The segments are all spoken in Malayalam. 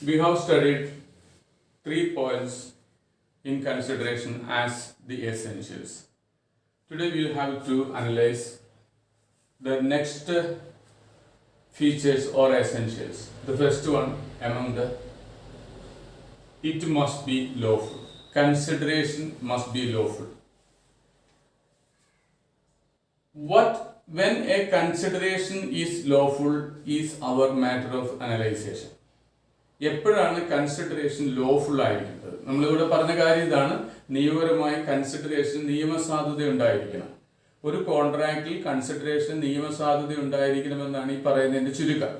We have studied 3 points in consideration as the essentials. Today we will have to analyze the next features or essentials. The first one among the it must be lawful. Consideration must be lawful. When a consideration is lawful is our matter of analyzation. എപ്പോഴാണ് കൺസിഡറേഷൻ ലോഫുൾ ആയിരിക്കുന്നത്? നമ്മളിവിടെ പറഞ്ഞ കാര്യം ഇതാണ്. നിയമപരമായി കൺസിഡറേഷൻ നിയമസാധുത ഉണ്ടായിരിക്കണം. ഒരു കോൺട്രാക്റ്റിൽ കൺസിഡറേഷൻ നിയമസാധുത ഉണ്ടായിരിക്കണമെന്നാണ് ഈ പറയുന്നതിന്റെ ചുരുക്കം.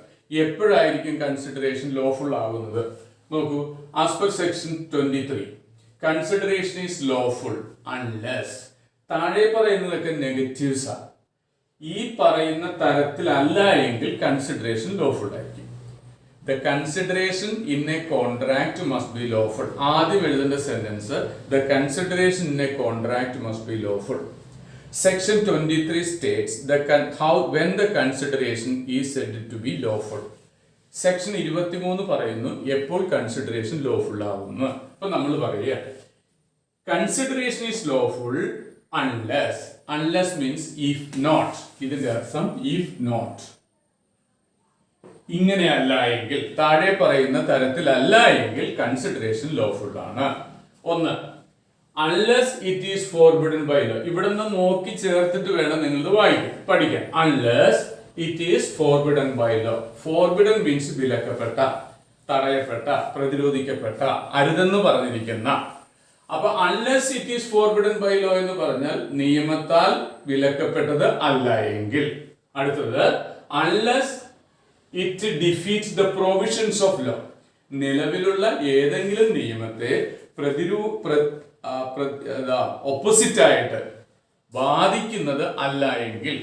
എപ്പോഴായിരിക്കും കൺസിഡറേഷൻ ലോഫുൾ ആകുന്നത്? നോക്കൂ, as per section 23 consideration is lawful unless, താഴെ പറയുന്നതൊക്കെ നെഗറ്റീവ്സ് ആണ്. ഈ പറയുന്ന തരത്തിലല്ല എങ്കിൽ കൺസിഡറേഷൻ ലോഫുൾ ആയിരിക്കും. The consideration in a contract must be lawful. ആദ്യം എഴുതേണ്ട sentence the consideration in a contract must be lawful. Section 23 states when the consideration is said to be lawful. Section 23 പറയുന്നു എപ്പോൾ കൺസിഡറേഷൻ ലോഫുൾ ആവുന്നു. അപ്പൊ നമ്മൾ പറയുക consideration is lawful unless means if not. ഇതിന്റെ അർത്ഥം ഇഫ് നോട്ട്, ഇങ്ങനെയല്ല എങ്കിൽ, താഴെ പറയുന്ന തരത്തിലല്ല എങ്കിൽ കൺസിഡറേഷൻ ലോഫുൾ ആണ്. ഒന്ന്, unless it is forbidden by law. ഇവിടെ നിന്ന് നോക്കി ചേർത്തിട്ട് വേണം നിങ്ങൾ പഠിക്കാൻ. Unless it is forbidden by law. Forbidden means വിലക്കപ്പെട്ട, തടയപ്പെട്ട, പ്രതിരോധിക്കപ്പെട്ട, അരുതെന്ന് പറഞ്ഞിരിക്കുന്ന. അപ്പൊ unless it is forbidden by law എന്ന് പറഞ്ഞാൽ നിയമത്താൽ വിലക്കപ്പെട്ടത് അല്ല എങ്കിൽ. അടുത്തത്, unless it defeats the provisions of law. നിലവിലുള്ള ഏതെങ്കിലും നിയമത്തെ ഓപ്പോസിറ്റ് ആയിട്ട് ബാധിക്കുന്നത് അല്ല എങ്കിൽ,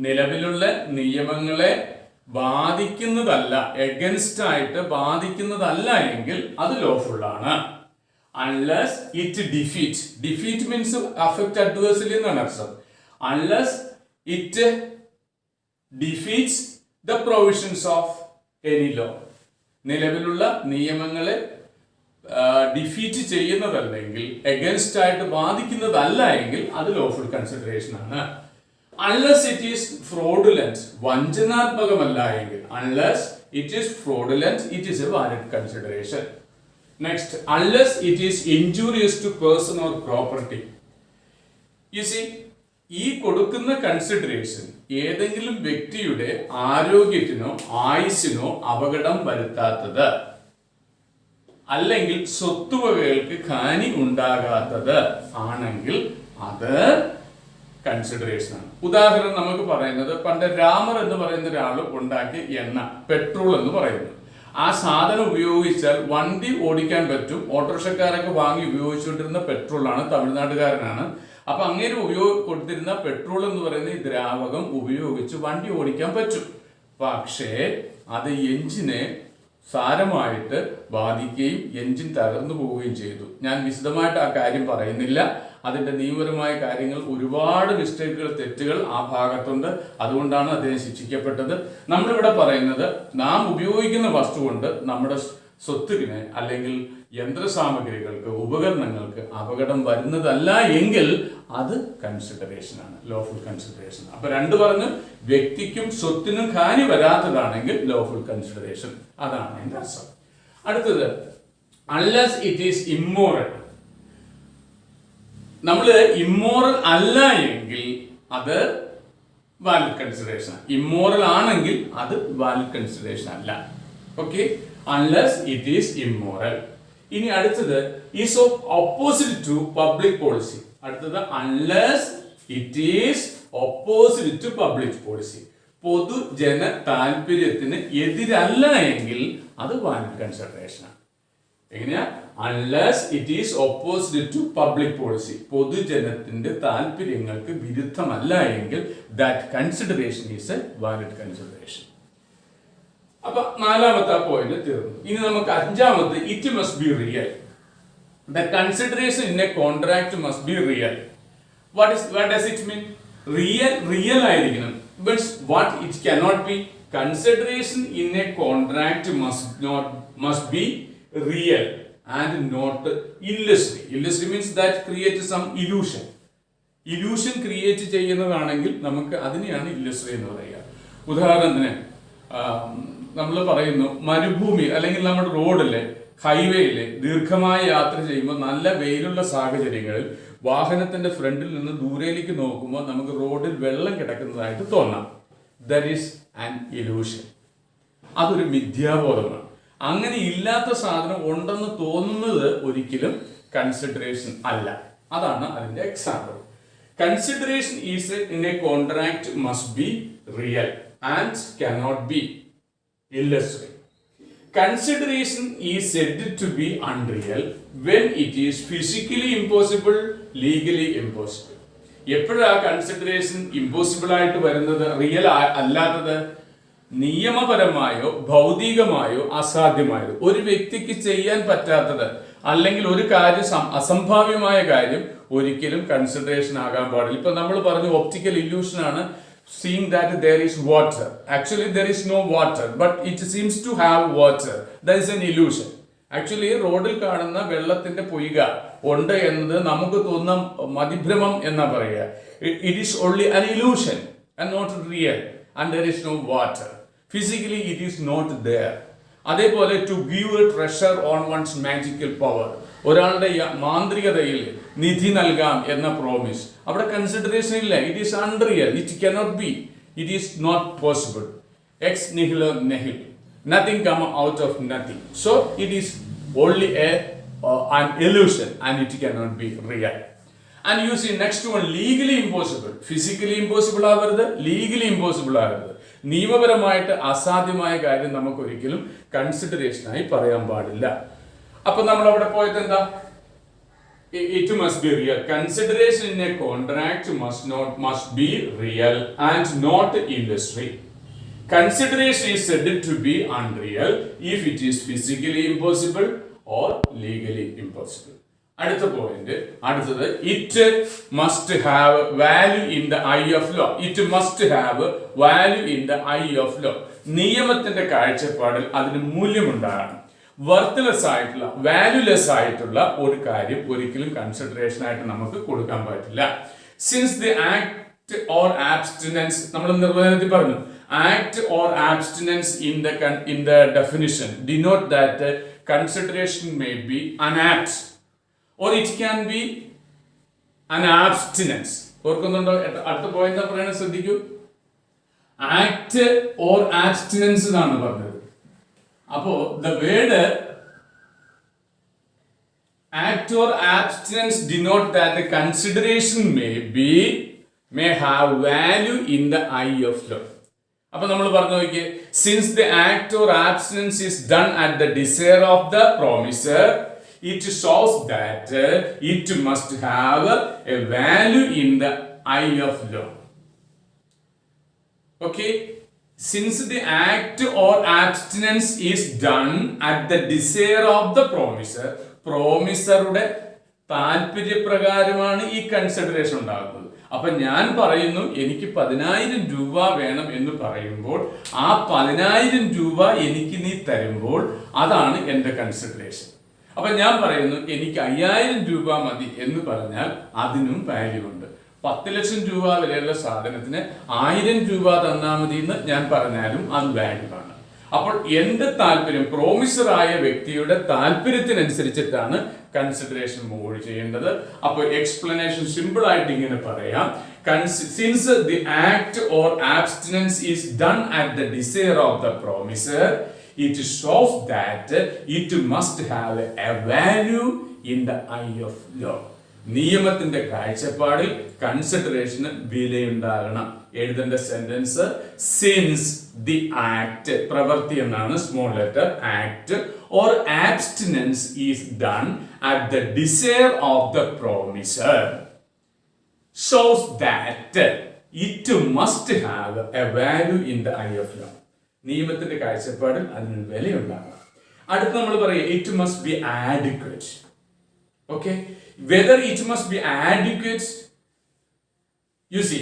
നിലവിലുള്ള നിയമങ്ങളെ ബാധിക്കുന്നതല്ല, എഗൻസ്റ്റ് ആയിട്ട് ബാധിക്കുന്നതല്ല എങ്കിൽ അത് ലോഫുൾ ആണ്. Unless it defeat means affect adversely എന്നാണ് അർത്ഥം. Unless it defeats the provisions of any law. നിലവിലുള്ള നിയമങ്ങളെ ഡിഫീറ്റ് ചെയ്യുന്നതല്ലെങ്കിൽ, എഗൻസ്റ്റ് ആയിട്ട് ബാധിക്കുന്നതല്ല എങ്കിൽ അത് ലോഫുൾ കൺസിഡറേഷൻ ആണ്. അൺലെസ് ഇറ്റ് ഈസ് ഫ്രോഡുലന്റ്, വഞ്ചനാത്മകമല്ല എങ്കിൽ, unless it is fraudulent it is a valid consideration. Next, unless it is injurious to person or property. You see, ഈ കൊടുക്കുന്ന കൺസിഡറേഷൻ ഏതെങ്കിലും വ്യക്തിയുടെ ആരോഗ്യത്തിനോ ആയുസ്സിനോ അപകടം വരുത്താത്തത്, അല്ലെങ്കിൽ സ്വത്തുവകകൾക്ക് ഹാനി ഉണ്ടാകാത്തത് ആണെങ്കിൽ അത് കൺസിഡറേഷൻ ആണ്. ഉദാഹരണം നമുക്ക് പറയുന്നത്, പണ്ട് രാമർ എന്ന് പറയുന്ന ഒരാൾ ഉണ്ടാക്കിയ എണ്ണ, പെട്രോൾ എന്ന് പറയുന്നു. ആ സാധനം ഉപയോഗിച്ചാൽ വണ്ടി ഓടിക്കാൻ പറ്റും. ഓട്ടോറിക്ഷക്കാരൊക്കെ വാങ്ങി ഉപയോഗിച്ചുകൊണ്ടിരുന്ന പെട്രോളാണ്, തമിഴ്നാട്ടുകാരനാണ്. അപ്പൊ അങ്ങനെ കൊടുത്തിരുന്ന പെട്രോൾ എന്ന് പറയുന്ന ഈ ദ്രാവകം ഉപയോഗിച്ച് വണ്ടി ഓടിക്കാൻ പറ്റും. പക്ഷേ അത് എഞ്ചിനെ സാരമായിട്ട് ബാധിക്കുകയും എഞ്ചിൻ തകർന്നു പോവുകയും ചെയ്തു. ഞാൻ വിശദമായിട്ട് ആ കാര്യം പറയുന്നില്ല. അതിന്റെ നിയമപരമായ കാര്യങ്ങൾ, ഒരുപാട് മിസ്റ്റേക്കുകൾ, തെറ്റുകൾ ആ ഭാഗത്തുണ്ട്. അതുകൊണ്ടാണ് അദ്ദേഹം ശിക്ഷിക്കപ്പെട്ടത്. നമ്മളിവിടെ പറയുന്നത്, നാം ഉപയോഗിക്കുന്ന വസ്തു കൊണ്ട് നമ്മുടെ സ്വത്തിന് അല്ലെങ്കിൽ യന്ത്രസാമഗ്രികൾക്ക്, ഉപകരണങ്ങൾക്ക് അപകടം വരുന്നതല്ല എങ്കിൽ അത് കൺസിഡറേഷൻ ആണ്, ലോഫുൾ കൺസിഡറേഷൻ. അപ്പൊ രണ്ട് പറഞ്ഞു, വ്യക്തിക്കും സ്വത്തിനും ഹാനി വരാത്തതാണെങ്കിൽ ലോഫുൾ കൺസിഡറേഷൻ, അതാണ് എന്റെ അർത്ഥം. അടുത്തത്, അൺലെസ് ഇറ്റ് ഈസ് ഇമ്മോറൽ. നമ്മൾ ഇമ്മോറൽ അല്ല എങ്കിൽ അത് വാലിഡ് കൺസിഡറേഷൻ. ഇമ്മോറൽ ആണെങ്കിൽ അത് വാലിഡ് കൺസിഡറേഷൻ അല്ല. Okay, unless it is immoral. ഇനി അടുത്തത്, is opposite to public policy. അടുത്തത്, unless it is opposite to public policy. പൊതുജന താല്പര്യത്തിന് എതിരല്ല എങ്കിൽ അത് വാലിഡ് കൺസിഡറേഷൻ ആണ്. എങ്ങനെയാ? Unless it is opposite to public policy, പൊതുജനത്തിന്റെ താല്പര്യങ്ങൾക്ക് വിരുദ്ധമല്ല എങ്കിൽ that consideration is a valid consideration. അപ്പൊ നാലാമത്തെ പോയിന്റ് തീർന്നു. ഇനി നമുക്ക് അഞ്ചാമത്തെ, it must be real. The consideration in a contract must be real. What does it mean? Real ആയിരിക്കണം. But what it cannot be consideration in a contract must be real and not illusory. Illusory means that creates some illusion. Illusion create ചെയ്യുന്നതാണെങ്കിൽ നമുക്ക് അതിനെയാണ് ഇല്ലുസ്ട്രി എന്ന് പറയുക. ഉദാഹരണത്തിന് നമ്മൾ പറയുന്നു മരുഭൂമി അല്ലെങ്കിൽ നമ്മുടെ റോഡിലെ ഹൈവേയിൽ ദീർഘമായ യാത്ര ചെയ്യുമ്പോൾ നല്ല വെയിലുള്ള സാഹചര്യങ്ങളിൽ വാഹനത്തിന്റെ ഫ്രണ്ടിൽ നിന്ന് ദൂരേക്ക് നോക്കുമ്പോൾ നമുക്ക് റോഡിൽ വെള്ളം കിടക്കുന്നതായിട്ട് തോന്നാം. That is an illusion. അതൊരു മിഥ്യാബോധമാണ്. അങ്ങനെ ഇല്ലാത്ത സാധനം ഉണ്ടെന്ന് തോന്നുന്നത് ഒരിക്കലും കൺസിഡറേഷൻ അല്ല. അതാണ് അതിന്റെ example. Consideration is in a contract must be real and cannot be illusory. Consideration is said to be unreal when it is physically impossible, legally impossible. എപ്പോഴാ കൺസിഡറേഷൻ ഇമ്പോസിബിൾ ആയിട്ട് വരുന്നത്, റിയൽ അല്ലാത്തത്? നിയമപരമായോ ഭൗതികമായോ അസാധ്യമായത്, ഒരു വ്യക്തിക്ക് ചെയ്യാൻ പറ്റാത്തത്, അല്ലെങ്കിൽ ഒരു കാര്യം അസംഭാവ്യമായ കാര്യം ഒരിക്കലും കൺസിഡറേഷൻ ആകാൻ പാടില്ല. ഇപ്പൊ നമ്മൾ പറഞ്ഞു ഒപ്റ്റിക്കൽ ഇല്യൂഷൻ ആണ്. Seeing that there is water, actually there is no water, but it seems to have water. That is an illusion. Actually റോഡിൽ കാണുന്ന വെള്ളത്തിന്റെ പൊയ്ക ഉണ്ട് എന്നത് നമുക്ക് തോന്നുന്ന മതിഭ്രമം എന്നാ പറയുക. It is only an illusion and not real, and there is no water. Physically it is not there. അതേപോലെ to give a treasure on one's magical power, ഒരാളുടെ മാന്ത്രികതയിൽ നിധി നൽകാം എന്ന പ്രോമിസ്, അവിടെ കൺസിഡറേഷൻ ഇല്ല. It is unreal, it cannot be, it is not possible. Ex nihilo nihil, nothing come out of nothing. So it is only an illusion and it cannot be real. And you see next one, legally impossible. Physically impossible ആവരുത്, legally impossible ആവരുത്. നിയമപരമായിട്ട് അസാധ്യമായ കാര്യം നമുക്ക് ഒരിക്കലും കൺസിഡറേഷനായി പറയാൻ പാടില്ല. അപ്പൊ നമ്മൾ അവിടെ പോയത് എന്താ? It must be real. Consideration in a contract must be real and not illusory. Consideration is said to be unreal if it is physically impossible or legally impossible. അടുത്ത പോയിന്റ്, അടുത്തത്, it must have value in the eye of law. It must have value in the eye of law. നിയമത്തിന്റെ കാഴ്ചപ്പാടിൽ അതിന് മൂല്യമുണ്ടാകണം. വർത്ത്ലെസ് ആയിട്ടുള്ള, വാല്യൂലെസ് ആയിട്ടുള്ള ഒരു കാര്യം ഒരിക്കലും കൺസിഡറേഷൻ ആയിട്ട് നമുക്ക് കൊടുക്കാൻ പറ്റില്ല. Since the act or abstinence, നമ്മൾ നിർവചനത്തിൽ പറഞ്ഞു, act or abstinence in the definition denote that consideration may be an act or it can be an abstinence. ഓർക്കുന്നുണ്ടോ? അടുത്ത പോയിന്റ് പറയുന്നത് ശ്രദ്ധിക്കൂ. ആക്ട് ഓർ ആബ്സ്റ്റിനൻസ് എന്നാണ് പറഞ്ഞത്. അപ്പോ the word act or abstinence denote that the consideration may have value in the eye of law. അപ്പൊ നമ്മൾ പറഞ്ഞു നോക്കിയേ, since the act or abstinence is done at the desire of the promiser, it shows that it must have a value in the eye of law. Okay, since the act or abstinence is done at the desire of the promiser, promiserയുടെ താല്പര്യപ്രകാരമാണ് ഈ കൺസിഡറേഷൻ ഉണ്ടാകുന്നത്. അപ്പൊ ഞാൻ പറയുന്നു എനിക്ക് 10,000 രൂപ വേണം എന്ന് പറയുമ്പോൾ ആ 10,000 രൂപ എനിക്ക് നീ തരുമ്പോൾ അതാണ് എന്റെ കൺസിഡറേഷൻ. അപ്പൊ ഞാൻ പറയുന്നു എനിക്ക് 5,000 രൂപ മതി എന്ന് പറഞ്ഞാൽ അതിനും വാല്യൂ ഉണ്ട്. 10 ലക്ഷം രൂപ വിലയുള്ള സാധനത്തിന് 1000 രൂപ തന്നാൽ മതി എന്ന് ഞാൻ പറഞ്ഞാലും അത് വാല്യൂ ആണ്. അപ്പോൾ എന്റെ താല്പര്യം, പ്രോമിസറായ വ്യക്തിയുടെ താല്പര്യത്തിനനുസരിച്ചിട്ടാണ് കൺസിഡറേഷൻ മൂവ് ചെയ്യേണ്ടത്. അപ്പോൾ എക്സ്പ്ലനേഷൻ സിമ്പിൾ ആയിട്ട് ഇങ്ങനെ പറയാം. Since the act or abstinence is done at the desire of the promisor, it shows that it must have a value in the eye of law. നിയമത്തിന്റെ കാഴ്ചപ്പാടിൽ കൺസിഡറേഷന് വിലയുണ്ടാകണം. എഴുതേണ്ട സെന്റൻസ്, സിൻസ് ദി ആക്ട്, പ്രവൃത്തി എന്നാണ്, small letter, act or abstinence is done at the desire of the promisor shows that it must have a value in the eye of law. നിയമത്തിന്റെ കാഴ്ചപ്പാടിൽ അതിന് വിലയുണ്ടാകണം. അടുത്ത് നമ്മൾ പറയും it must be adequate. Okay, whether it must be adequate, you see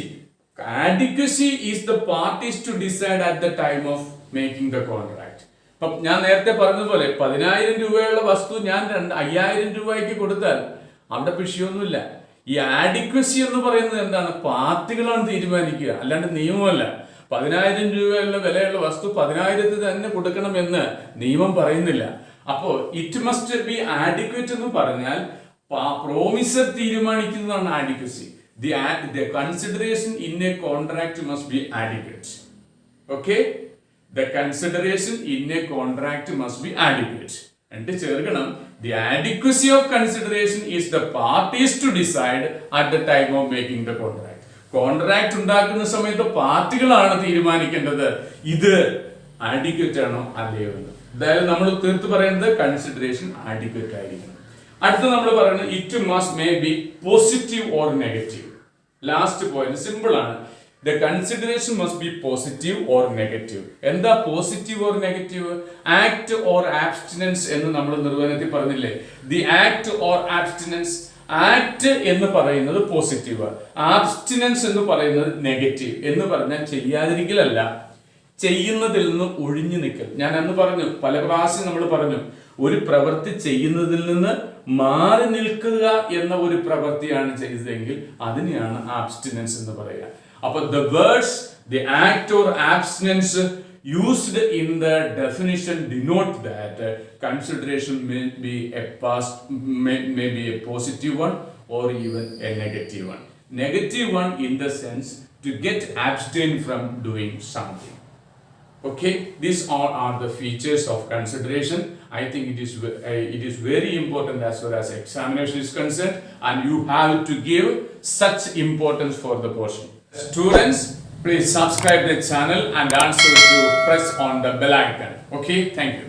Adequacy is the parties to decide at the time of making the contract. ഇപ്പം ഞാൻ നേരത്തെ പറഞ്ഞതുപോലെ 10,000 രൂപയുള്ള വസ്തു ഞാൻ 5,000 രൂപയ്ക്ക് കൊടുത്താൽ അവിടെ വിഷയമൊന്നുമില്ല. ഈ ആഡിക്വസി എന്ന് പറയുന്നത് എന്താണ്? പാർട്ടികളാണ് തീരുമാനിക്കുക, അല്ലാണ്ട് നിയമമല്ല. 10,000 രൂപയുള്ള വിലയുള്ള വസ്തു 10,000 തന്നെ കൊടുക്കണമെന്ന് നിയമം പറയുന്നില്ല. അപ്പോ ഇറ്റ് മസ്റ്റ് ബി ആഡിക്വേറ്റ് എന്ന് പറഞ്ഞാൽ പ്രോമിസർ തീരുമാനിക്കുന്നതാണ് adequacy. The consideration in a contract must be adequate. Okay? The consideration in a contract must be adequate. And ചേർക്കണം, the adequacy of consideration is the parties to decide at the time of making the contract. Contract ഉണ്ടാക്കുന്ന സമയത്ത് പാർട്ടികളാണ് തീരുമാനിക്കേണ്ടത് ഇത് ആഡിക്വേറ്റ് ആണോ അല്ലയോ എന്ന്. എന്തായാലും നമ്മൾ തീർത്ത് പറയുന്നത് കൺസിഡറേഷൻ ആഡിക്വേറ്റ് ആയിരിക്കണം. അടുത്ത നമ്മൾ പറയുന്നത് it must may be positive or negative. Last point simple ആണ്. The consideration must be positive or negative. എന്താ positive or negative? Act or abstinence എന്ന് നമ്മൾ നിർവചനത്തിൽ പറഞ്ഞില്ലേ? The act or abstinence. Act എന്ന് പറയുന്നത് പോസിറ്റീവ്, ആബ്സ്റ്റിനൻസ് എന്ന് പറയുന്നത് നെഗറ്റീവ്. എന്ന് പറഞ്ഞാൽ ചെയ്യാതിരിക്കലല്ല, ചെയ്യുന്നതിൽ നിന്ന് ഒഴിഞ്ഞു നിൽക്കൽ. ഞാൻ അന്ന് പറഞ്ഞു, പല പ്രാവശ്യം നമ്മൾ പറഞ്ഞു, ഒരു പ്രവൃത്തി ചെയ്യുന്നതിൽ നിന്ന് മാറി നിൽക്കുക എന്ന ഒരു പ്രവൃത്തിയാണ് ചെയ്തതെങ്കിൽ അതിനെയാണ് ആബ്സ്റ്റിനൻസ് എന്ന് പറയുക. അപ്പൊ the words the act or abstinence used in the definition denote that consideration may be a positive one or even a negative one. Negative one in the sense to get abstain from doing something. Okay, these all are the features of consideration. I think it is very important as far as examination is concerned, and you have to give such importance for the portion. Students, please subscribe the channel and also to press on the bell icon. Okay, thank you.